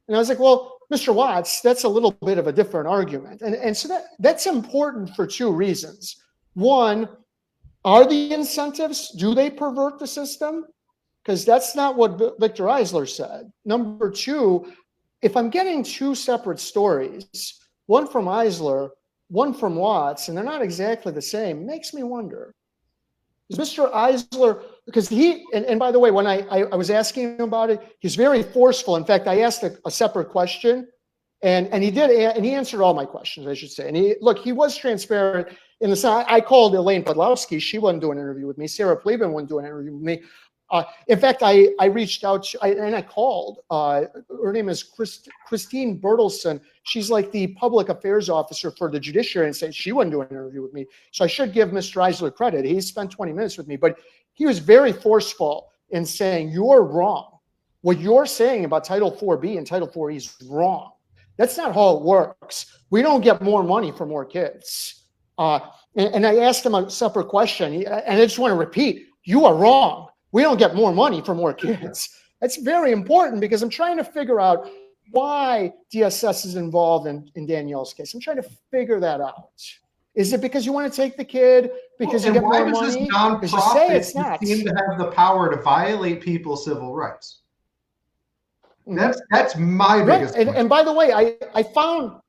And I was like, well, Mr. Watts, that's a little bit of a different argument. And so that's important for two reasons. One, are the incentives, do they pervert the system? Because that's not what Victor Eisler said. Number two, if I'm getting two separate stories, one from Eisler, one from Watts, and they're not exactly the same, makes me wonder. Is Mr. Eisler, because and by the way, when I was asking him about it, he's very forceful. In fact, I asked a separate question, and he did, and he answered all my questions, I should say. And he was transparent in the sense, I called Elaine Podlowski. She wasn't doing an interview with me. Sarah Pleben wasn't doing an interview with me. In fact, I reached out and I called. Her name is Christine Bertelson. She's like the public affairs officer for the judiciary, and said she wasn't doing an interview with me. So I should give Mr. Eisler credit. He spent 20 minutes with me, but he was very forceful in saying, you're wrong. What you're saying about Title 4B and Title 4E is wrong. That's not how it works. We don't get more money for more kids. And I asked him a separate question, and I just want to repeat, you are wrong. We don't get more money for more kids. That's very important because I'm trying to figure out why DSS is involved in Danielle's case. I'm trying to figure that out. Is it because you want to take the kid because you get more money? Because you say it's not. Seem to have the power to violate people's civil rights. That's my biggest question. And by the way, I found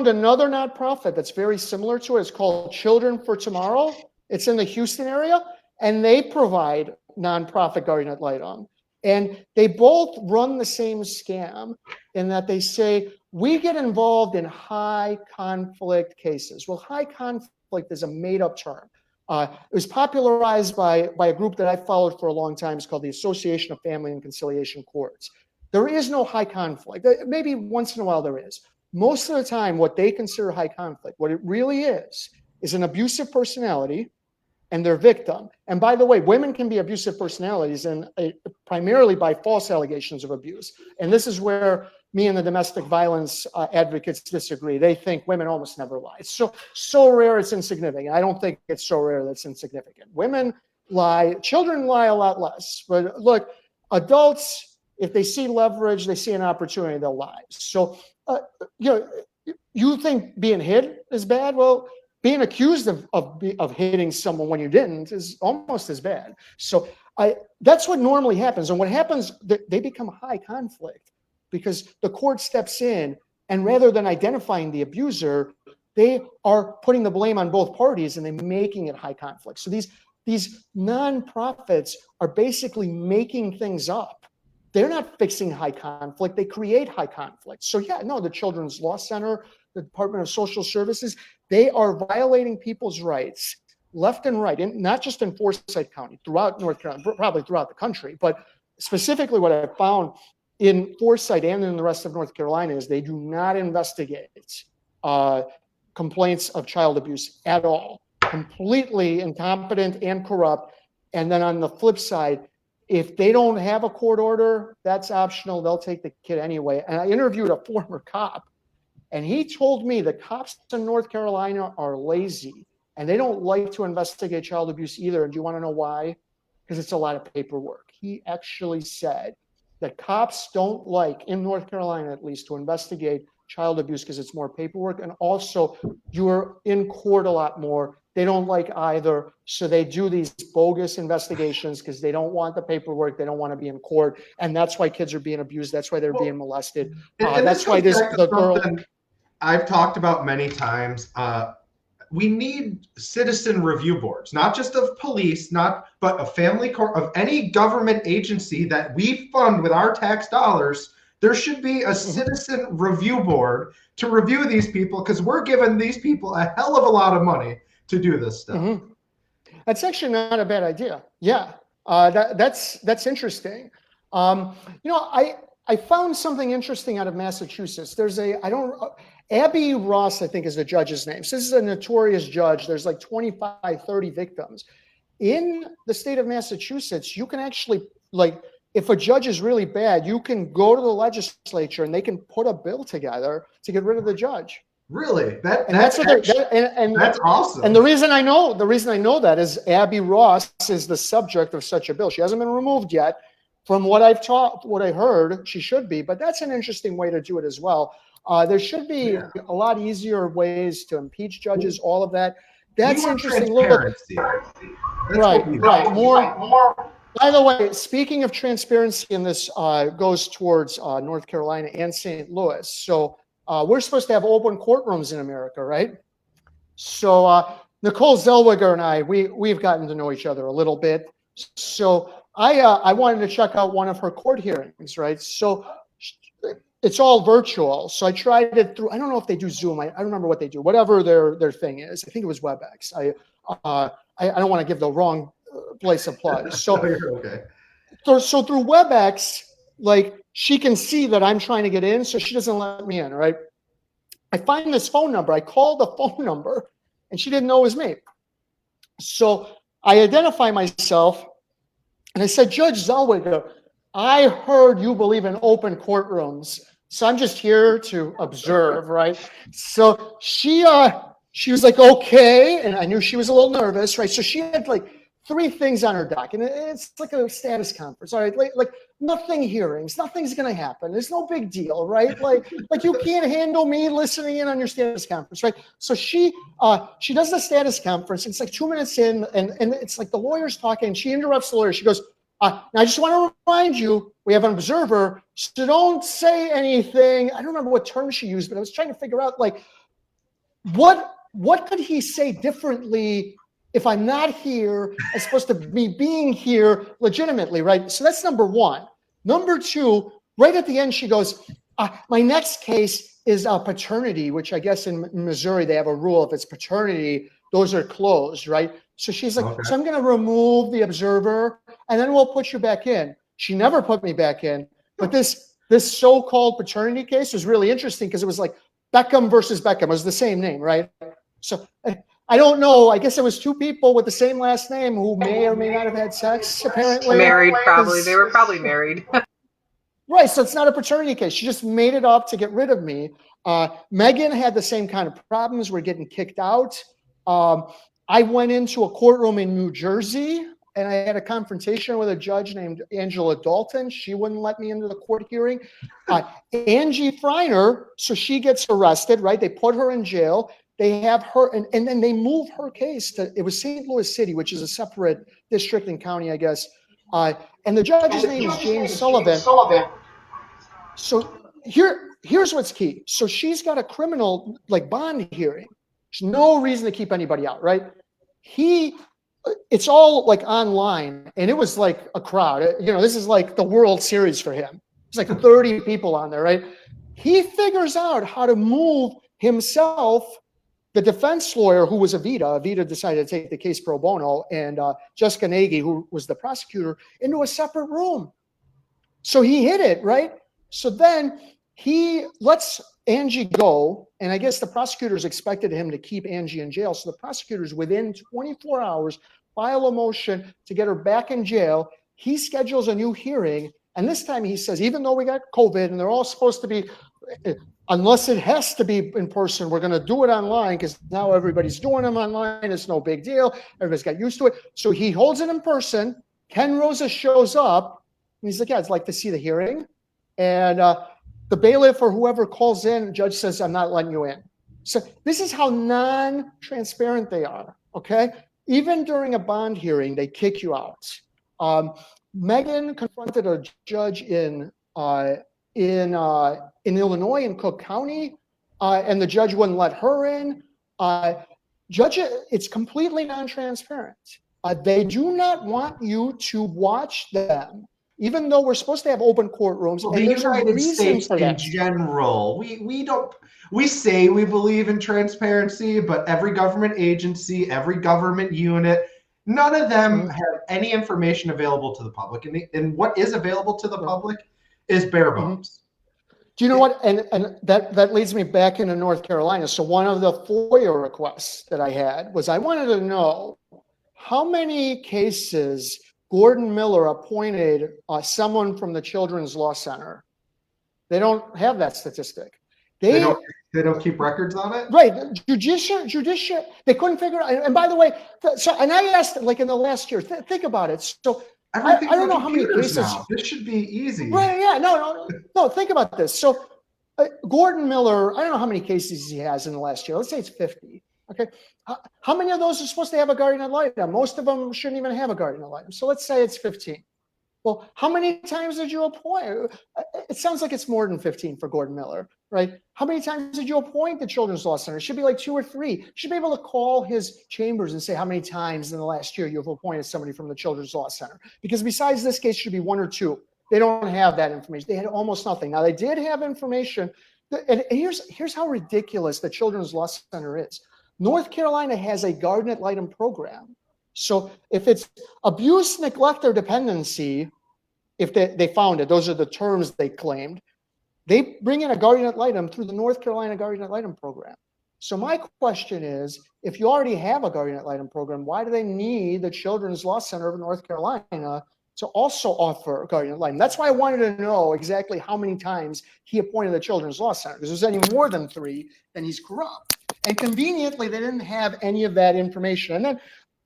another nonprofit that's very similar to it. It's called Children for Tomorrow. It's in the Houston area. And they provide nonprofit guardian ad litem. And they both run the same scam in that they say, we get involved in high conflict cases. Well, high conflict is a made up term. It was popularized by a group that I followed for a long time. It's called the Association of Family and Conciliation Courts. There is no high conflict. Maybe once in a while there is. Most of the time, what they consider high conflict, what it really is an abusive personality and their victim. And by the way, women can be abusive personalities and primarily by false allegations of abuse. And this is where me and the domestic violence advocates disagree. They think women almost never lie. It's so rare it's insignificant. I don't think it's so rare that's insignificant. Women lie, children lie a lot less. But look, adults, if they see leverage, they see an opportunity, they'll lie. So, you think being hit is bad? Well, being accused of hitting someone when you didn't is almost as bad. So that's what normally happens. And what happens, they become high conflict because the court steps in and rather than identifying the abuser, they are putting the blame on both parties and they're making it high conflict. So these nonprofits are basically making things up. They're not fixing high conflict. They create high conflict. So the Children's Law Center, the Department of Social Services, they are violating people's rights left and right, and not just in Forsyth County, throughout North Carolina, probably throughout the country. But specifically what I found in Forsyth and in the rest of North Carolina is they do not investigate complaints of child abuse at all. Completely incompetent and corrupt. And then on the flip side, if they don't have a court order, that's optional. They'll take the kid anyway. And I interviewed a former cop, and he told me the cops in North Carolina are lazy, and they don't like to investigate child abuse either. And do you want to know why? Because it's a lot of paperwork. He actually said that cops don't like, in North Carolina at least, to investigate child abuse because it's more paperwork. And also, you're in court a lot more. They don't like either. So they do these bogus investigations because they don't want the paperwork. They don't want to be in court. And that's why kids are being abused. That's why they're being molested. And That's why the girl. something I've talked about many times. We need citizen review boards, not just of police, but a family court, of any government agency that we fund with our tax dollars. There should be a citizen review board to review these people, because we're giving these people a hell of a lot of money to do this stuff. That's actually not a bad idea. Yeah, that's interesting. I found something interesting out of Massachusetts. There's Abby Ross, I think, is the judge's name. So this is a notorious judge. There's like 25, 30 victims. In the state of Massachusetts, you can actually, like, if a judge is really bad, you can go to the legislature and they can put a bill together to get rid of the judge. Really? That's awesome. And the reason I know that is Abby Ross is the subject of such a bill. She hasn't been removed yet. From what I heard, she should be, but that's an interesting way to do it as well. There should be a lot easier ways to impeach judges, all of that. That's interesting. Right. More. By the way, speaking of transparency, and this goes towards North Carolina and St. Louis. So we're supposed to have open courtrooms in America, right? So Nicole Zellweger and I, we've gotten to know each other a little bit. So I wanted to check out one of her court hearings, right? So it's all virtual. So I tried it through, I don't know if they do Zoom. I don't remember what they do, whatever their thing is. I think it was WebEx. I don't want to give the wrong place of plug. So, okay. So through WebEx, like, she can see that I'm trying to get in, so she doesn't let me in, right? I find this phone number. I called the phone number, and she didn't know it was me. So I identify myself, and I said, Judge Zellweger, I heard you believe in open courtrooms, so I'm just here to observe, right? So she was like, okay, and I knew she was a little nervous, right? So she had like 3 things on her dock, and it's like a status conference, all right? Like nothing hearings, nothing's gonna happen. There's no big deal, right? Like you can't handle me listening in on your status conference, right? So she does the status conference. It's like 2 minutes in, and it's like the lawyer's talking. And she interrupts the lawyer. She goes, now I just want to remind you, we have an observer, so don't say anything. I don't remember what term she used, but I was trying to figure out, like, what could he say differently if I'm not here as opposed to me being here legitimately, right? So that's number 1. Number 2, right at the end, she goes, my next case is paternity, which I guess in Missouri, they have a rule. If it's paternity, those are closed, right? So she's like, okay. So I'm going to remove the observer, and then we'll put you back in. She never put me back in. But this so-called paternity case was really interesting because it was like Beckham versus Beckham. It was the same name, right? So I don't know. I guess it was 2 people with the same last name who may or may not have had sex, apparently. Married, probably. They were probably married. Right. So it's not a paternity case. She just made it up to get rid of me. Megan had the same kind of problems. We're getting kicked out. I went into a courtroom in New Jersey, and I had a confrontation with a judge named Angela Dalton. She wouldn't let me into the court hearing. Angie Freiner, so she gets arrested, right? They put her in jail. They have her, and then they move her case to, it was St. Louis City, which is a separate district and county, I guess. And the judge's name is James Sullivan. So here's what's key. So she's got a criminal, like, bond hearing. There's no reason to keep anybody out, right? It's all like online, and it was like a crowd. This is like the World Series for him. There's like 30 people on there, right? He figures out how to move himself, the defense lawyer, who was Avita decided to take the case pro bono, and Jessica Nagy, who was the prosecutor, into a separate room. So he hit it, right? So then he lets Angie go, and I guess the prosecutors expected him to keep Angie in jail. So the prosecutors, within 24 hours, file a motion to get her back in jail. He schedules a new hearing, and this time he says, even though we got COVID and they're all supposed to be, unless it has to be in person, we're going to do it online because now everybody's doing them online. It's no big deal. Everybody's got used to it. So he holds it in person. Ken Rosa shows up, and he's like, yeah, I'd like to see the hearing. And the bailiff or whoever calls in, the judge says, I'm not letting you in. So this is how non-transparent they are, Okay, even during a bond hearing, they kick you out. Megan confronted a judge in Illinois in Cook County, and the judge wouldn't let her in. Judge, it's completely non-transparent. They do not want you to watch them, even though we're supposed to have open courtrooms. Well, and the there's a United reason States for in that. general, we say we believe in transparency, but every government agency, every government unit, none of them have any information available to the public. And what is available to the public is bare bones. Do you know what? And that leads me back into North Carolina. So one of the FOIA requests that I had was I wanted to know how many cases Gordon Miller appointed someone from the Children's Law Center. They don't have that statistic. They don't keep records on it? Right. Judicial, they couldn't figure out. And by the way, and I asked, like in the last year, think about it. So I don't know how many cases. Now. This should be easy. Right, yeah, no, think about this. So Gordon Miller, I don't know how many cases he has in the last year. Let's say it's 50. Okay. How many of those are supposed to have a guardian ad litem? Most of them shouldn't even have a guardian ad litem. So let's say it's 15. Well, how many times did you appoint? It sounds like it's more than 15 for Gordon Miller, right? How many times did you appoint the Children's Law Center? It should be like 2 or 3. You should be able to call his chambers and say how many times in the last year you've appointed somebody from the Children's Law Center. Because besides this case, it should be 1 or 2. They don't have that information. They had almost nothing. Now, they did have information. And here's how ridiculous the Children's Law Center is. North Carolina has a guardian ad litem program. So if it's abuse, neglect, or dependency, if they found it, those are the terms they claimed, they bring in a guardian ad litem through the North Carolina Guardian ad litem program. So my question is, if you already have a guardian ad litem program, why do they need the Children's Law Center of North Carolina to also offer a guardian ad litem? That's why I wanted to know exactly how many times he appointed the Children's Law Center, because if there's any more than 3, then he's corrupt. And conveniently, they didn't have any of that information. And then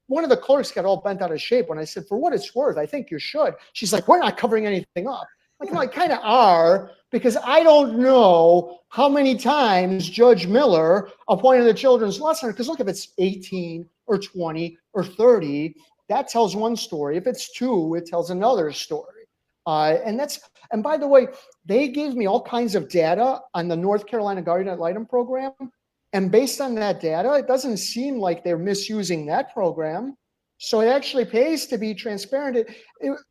one of the clerks got all bent out of shape when I said, for what it's worth, I think you should. She's like, we're not covering anything up. Like, I kind of are, because I don't know how many times Judge Miller appointed the Children's Law Center. Because look, if it's 18 or 20 or 30, that tells one story. If it's 2, it tells another story. And by the way, they gave me all kinds of data on the North Carolina Guardian ad litem program. And based on that data, it doesn't seem like they're misusing that program. So it actually pays to be transparent.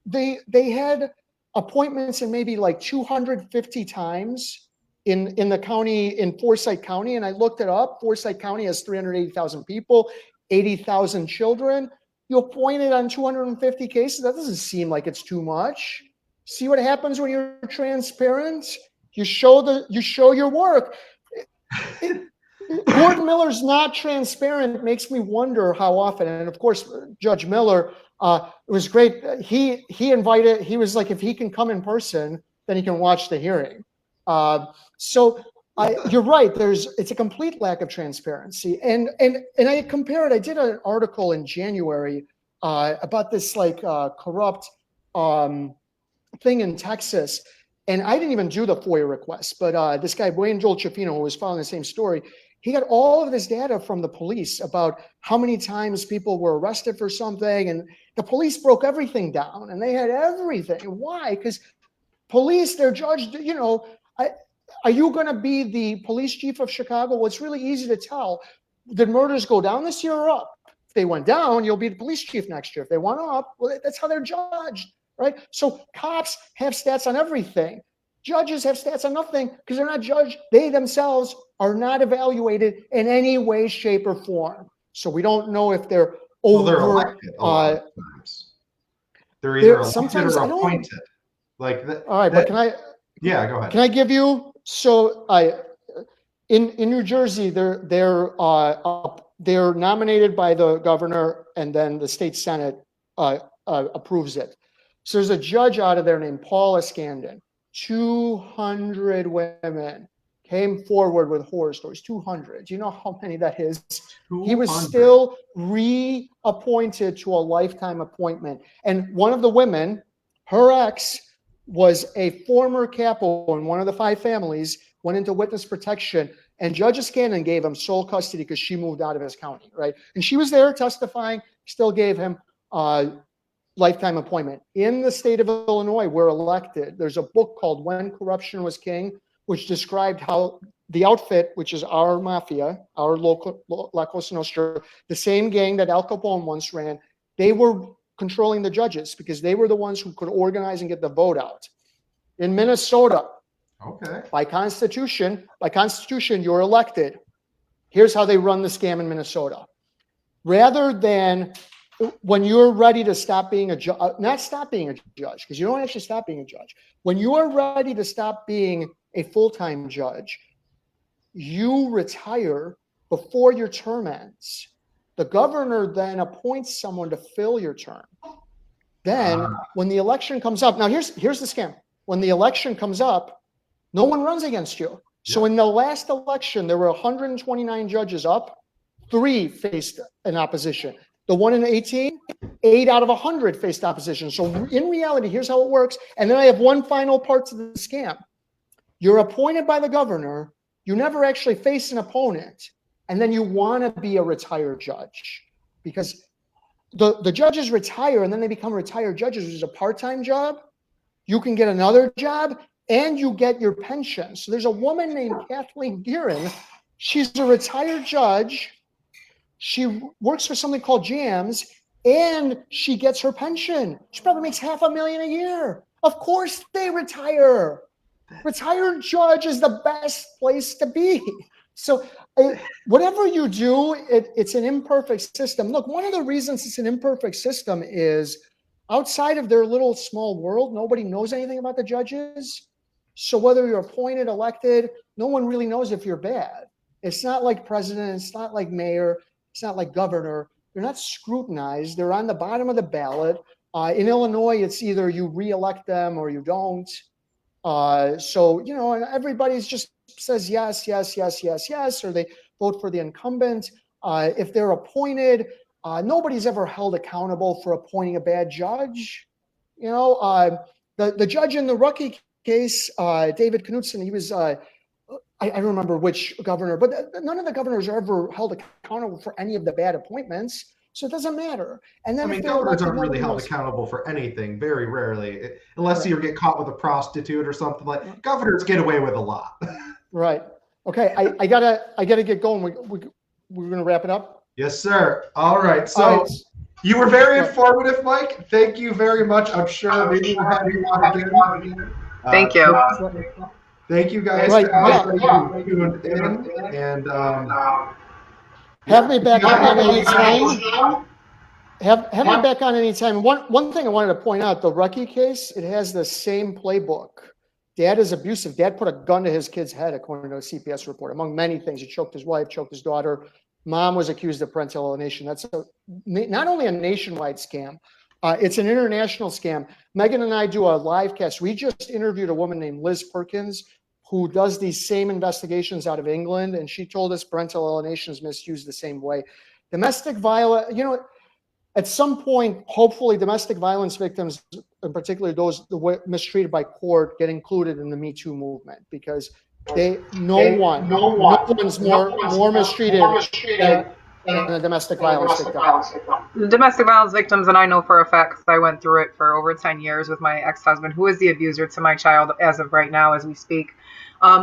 They had appointments in maybe like 250 times in the county, in Forsyth County. And I looked it up. Forsyth County has 380,000 people, 80,000 children. You appointed on 250 cases. That doesn't seem like it's too much. See what happens when you're transparent? You show your work. Gordon Miller's not transparent. It makes me wonder how often. And of course, Judge Miller, it was great. He was like, if he can come in person, then he can watch the hearing. So you're right. It's a complete lack of transparency. And I compare it. I did an article in January about this corrupt thing in Texas. And I didn't even do the FOIA request, but this guy, Wayne Joel Chafino, who was following the same story, he got all of this data from the police about how many times people were arrested for something. And the police broke everything down, and they had everything. Why? Because police, they're judged, are you going to be the police chief of Chicago? Well, it's really easy to tell. Did murders go down this year or up? If they went down, you'll be the police chief next year. If they went up, well, that's how they're judged, right? So cops have stats on everything. Judges have stats on nothing because they're not judged. They themselves are not evaluated in any way, shape, or form. So we don't know if they're over. Well, they're elected a lot of times. They're either elected or appointed. All right, but can I? Yeah, go ahead. Can I give you? So in New Jersey, they're nominated by the governor, and then the state senate approves it. So there's a judge out of there named Paul Iskandon. 200 women came forward with horror stories. 200. Do you know how many that is? 200. He was still reappointed to a lifetime appointment. And one of the women, her ex, was a former capo in one of the 5 families, went into witness protection, And Judge Scanlon gave him sole custody because she moved out of his county, right? And she was there testifying, still gave him lifetime appointment. In the state of Illinois, we're elected. There's a book called When Corruption Was King, which described how the outfit, which is our mafia, our local La Cosa Nostra, the same gang that Al Capone once ran, they were controlling the judges because they were the ones who could organize and get the vote out. In Minnesota, Okay. by constitution, you're elected. Here's how they run the scam in Minnesota. Rather than when you're ready to stop being a judge, not stop being a judge, because you don't actually stop being a judge. When you are ready to stop being a full-time judge, you retire before your term ends. The governor then appoints someone to fill your term. Then when the election comes up, now here's the scam. When the election comes up, no one runs against you. So in the last election, there were 129 judges up, 3 faced an opposition. The one in 18, 8 out of 100 faced opposition. So in reality, here's how it works. And then I have one final part to the scam. You're appointed by the governor. You never actually face an opponent. And then you want to be a retired judge because the judges retire and then they become retired judges, which is a part-time job. You can get another job and you get your pension. So there's a woman named Kathleen Gearin. She's a retired judge. She works for something called JAMS and she gets her pension. She probably makes $500,000 a year. Of course they retire. Retired judge is the best place to be. So whatever you do, it's an imperfect system. Look, one of the reasons it's an imperfect system is outside of their little small world, nobody knows anything about the judges. So whether you're appointed, elected, no one really knows if you're bad. It's not like president, it's not like mayor, it's not like governor. They're not scrutinized. They're on the bottom of the ballot. In Illinois, it's either you re-elect them or you don't. So, you know, and everybody's just says yes, yes, yes, yes, yes, or they vote for the incumbent. If they're appointed, nobody's ever held accountable for appointing a bad judge. You know, the judge in the Rucky case, David Knudsen, he was, I don't remember which governor, but none of the governors are ever held accountable for any of the bad appointments. So it doesn't matter. And then I mean, governors aren't really held accountable for anything, very rarely, unless you get caught with a prostitute or something like that. Governors get away with a lot. Right. Okay. I gotta get going. We're gonna wrap it up. Yes, sir. All right. So you were very informative, Mike. Thank you very much. I'm sure maybe we'll have you on again. Thank you. Thank you guys. Right. For tuned in, and have me back on any time. Have me back on any time. One thing I wanted to point out: the Rucky case. It has the same playbook. Dad is abusive. Dad put a gun to his kid's head, according to a CPS report. Among many things, he choked his wife, choked his daughter. Mom was accused of parental alienation. That's not only a nationwide scam, it's an international scam. Megan and I do a live cast. We just interviewed a woman named Liz Perkins, who does these same investigations out of England, and she told us parental alienation is misused the same way. Domestic violence, you know, at some point, hopefully domestic violence victims, in particular those mistreated by court, get included in the Me Too movement because no one's more mistreated than a domestic violence victim. Domestic violence victims, and I know for a fact because I went through it for over 10 years with my ex-husband, who is the abuser to my child as of right now as we speak.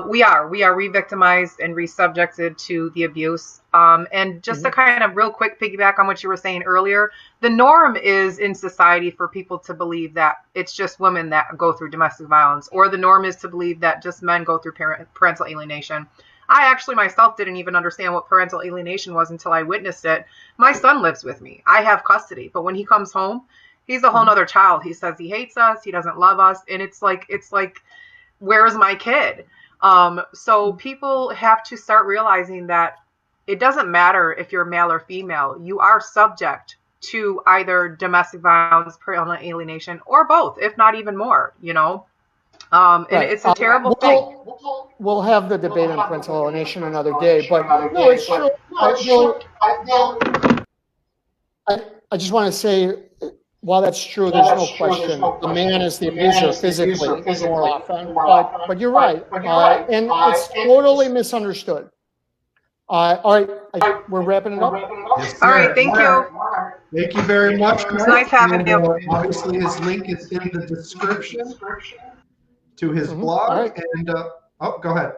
We are re-victimized and re-subjected to the abuse. And just to kind of real quick piggyback on what you were saying earlier, the norm is in society for people to believe that it's just women that go through domestic violence, or the norm is to believe that just men go through parental alienation. I actually myself didn't even understand what parental alienation was until I witnessed it. My son lives with me. I have custody, but when he comes home, he's a whole nother child. He says he hates us. He doesn't love us. And it's like, where's my kid? So people have to start realizing that it doesn't matter if you're male or female. You are subject to either domestic violence, parental alienation, or both, if not even more, you know? And it's a terrible thing. We'll have the debate on parental alienation another day, but no, it's true. I just want to say, while that's true, there's no question the man is the abuser physically more often. But you're right, and it's totally misunderstood. All right, we're wrapping it up. Yes, All right, sir. thank you. Thank you very much. It was nice having And, you. obviously, his link is in the description to his blog. All right. And go ahead.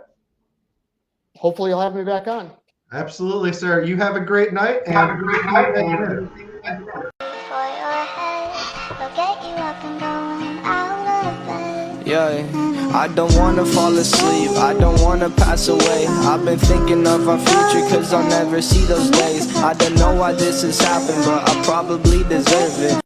Hopefully, you'll have me back on. Absolutely, sir. You have a great night. And For your head, they'll get you up and going out of bed. Yeah, I don't wanna fall asleep, I don't wanna pass away. I've been thinking of our future cause I'll never see those days. I don't know why this has happened, but I probably deserve it.